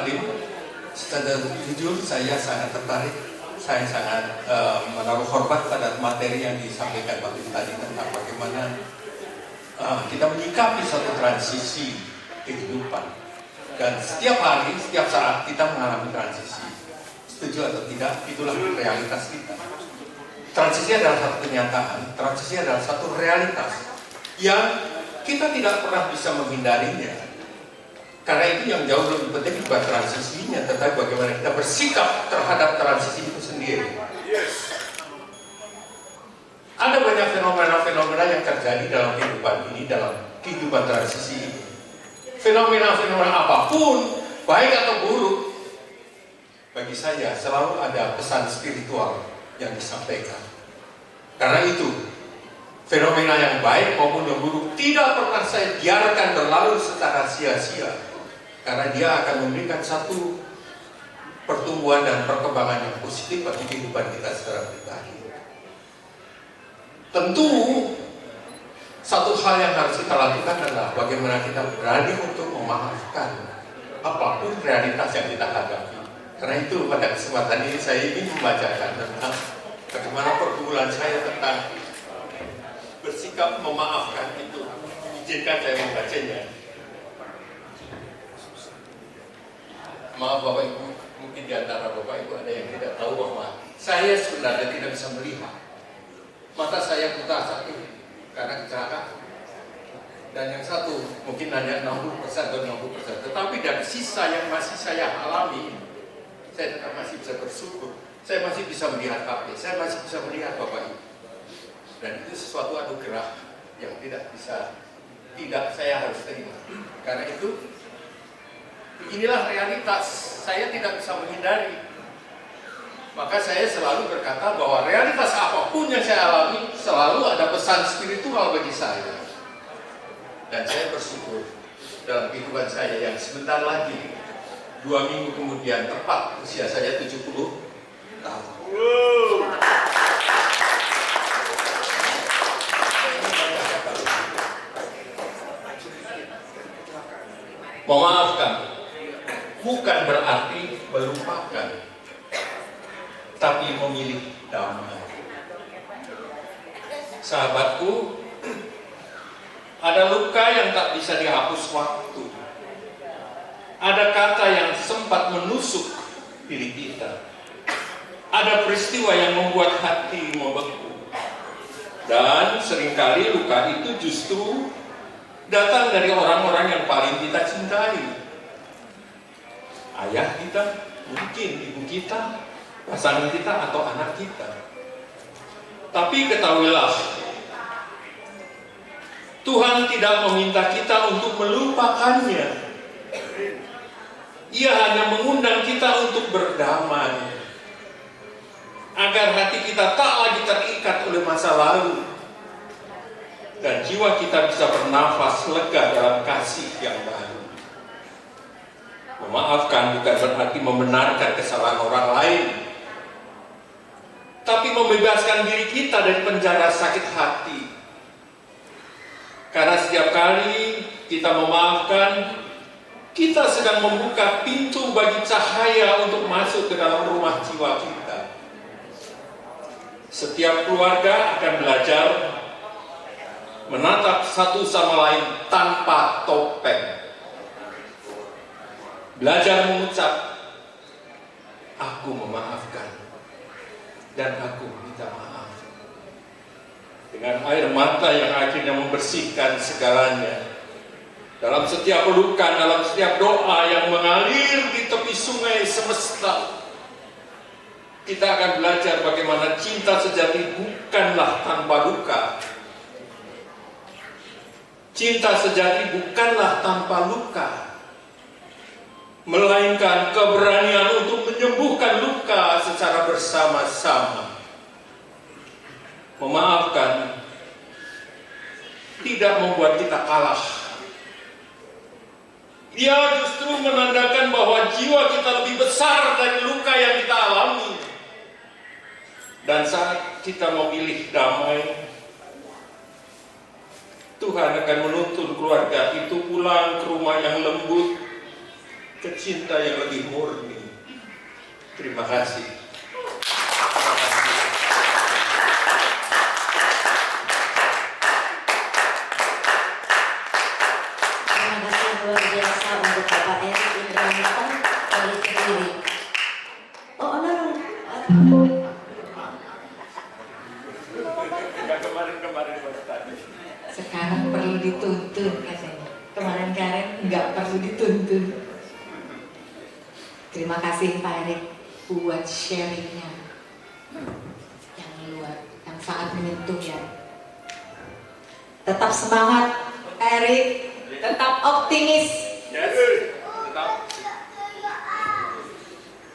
Taklim, secara jujur saya sangat tertarik, saya sangat menaruh hormat pada materi yang disampaikan Pak Lim tadi tentang bagaimana kita menyikapi suatu transisi kehidupan. Dan setiap hari, setiap saat kita mengalami transisi. Setuju atau tidak, itulah realitas kita. Transisi adalah satu kenyataan, transisi adalah satu realitas yang kita tidak pernah bisa menghindarinya. Karena itu yang jauh lebih penting bukan transisinya, tetapi bagaimana kita bersikap terhadap transisi itu sendiri. Ada banyak fenomena-fenomena yang terjadi dalam kehidupan ini, dalam kehidupan transisi ini. Fenomena-fenomena apapun, baik atau buruk, bagi saya selalu ada pesan spiritual yang disampaikan. Karena itu, fenomena yang baik maupun yang buruk tidak pernah saya biarkan berlalu secara sia-sia. Karena dia akan memberikan satu pertumbuhan dan perkembangan yang positif bagi kehidupan kita secara pribadi. Tentu, satu hal yang harus kita lakukan adalah bagaimana kita berani untuk memaafkan apapun realitas yang kita hadapi. Karena itu pada kesempatan ini saya ingin membacakan tentang bagaimana pergumulan saya tentang bersikap memaafkan itu. Izinkan saya membacanya. Maaf Bapak Ibu, mungkin di antara Bapak Ibu ada yang tidak tahu bahwa saya sebenarnya tidak bisa melihat. Mata saya buta saat ini karena kecelakaan. Dan yang satu mungkin hanya 60% atau 60%. Tetapi dari sisa yang masih saya alami, saya tetap masih bisa bersyukur. Saya masih bisa melihat HP, saya masih bisa melihat Bapak Ibu. Dan itu sesuatu anugerah yang tidak saya harus terima. Karena itu, inilah realitas, saya tidak bisa menghindari. Maka saya selalu berkata bahwa realitas apapun yang saya alami, selalu ada pesan spiritual bagi saya. Dan saya bersyukur dalam kehidupan saya yang sebentar lagi, 2 minggu kemudian, tepat usia saya 70 tahun. Memaafkan bukan berarti melupakan, tapi memilih damai. Sahabatku, ada luka yang tak bisa dihapus waktu. Ada kata yang sempat menusuk diri kita. Ada peristiwa yang membuat hati membeku. Dan seringkali luka itu justru datang dari orang-orang yang paling kita cintai. Ayah kita, mungkin ibu kita, pasangan kita, atau anak kita. Tapi ketahuilah, Tuhan tidak meminta kita untuk melupakannya. Ia hanya mengundang kita untuk berdamai, agar hati kita tak lagi terikat oleh masa lalu, dan jiwa kita bisa bernafas lega dalam kasih yang baru. Memaafkan bukan berarti membenarkan kesalahan orang lain, tapi membebaskan diri kita dari penjara sakit hati. Karena setiap kali kita memaafkan, kita sedang membuka pintu bagi cahaya untuk masuk ke dalam rumah jiwa kita. Setiap keluarga akan belajar menatap satu sama lain tanpa topeng. Belajar mengucap, aku memaafkan, dan aku minta maaf. Dengan air mata yang akhirnya membersihkan segalanya. Dalam setiap pelukan, dalam setiap doa yang mengalir di tepi sungai semesta, kita akan belajar bagaimana cinta sejati bukanlah tanpa luka. Cinta sejati bukanlah tanpa luka, melainkan keberanian untuk menyembuhkan luka secara bersama-sama. Memaafkan tidak membuat kita kalah. Dia justru menandakan bahwa jiwa kita lebih besar dari luka yang kita alami. Dan saat kita memilih damai, Tuhan akan menuntun keluarga itu pulang ke rumah yang lembut, pecinta yang lebih murni. Terima kasih. Terima kasih luar biasa untuk Bapak Erik Indranita dari Kediri. Oh, no. Sekarang perlu dituntun katanya. Kemarin nggak perlu dituntun. Terima kasih Pak Erik buat sharingnya yang yang sangat menyentuh ya. Tetap semangat Pak Erik, tetap optimis.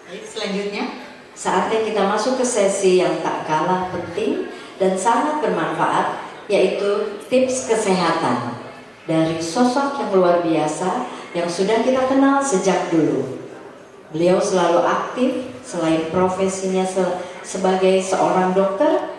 Baik, selanjutnya saatnya kita masuk ke sesi yang tak kalah penting dan sangat bermanfaat, yaitu tips kesehatan dari sosok yang luar biasa yang sudah kita kenal sejak dulu. Beliau selalu aktif, selain profesinya sebagai seorang dokter,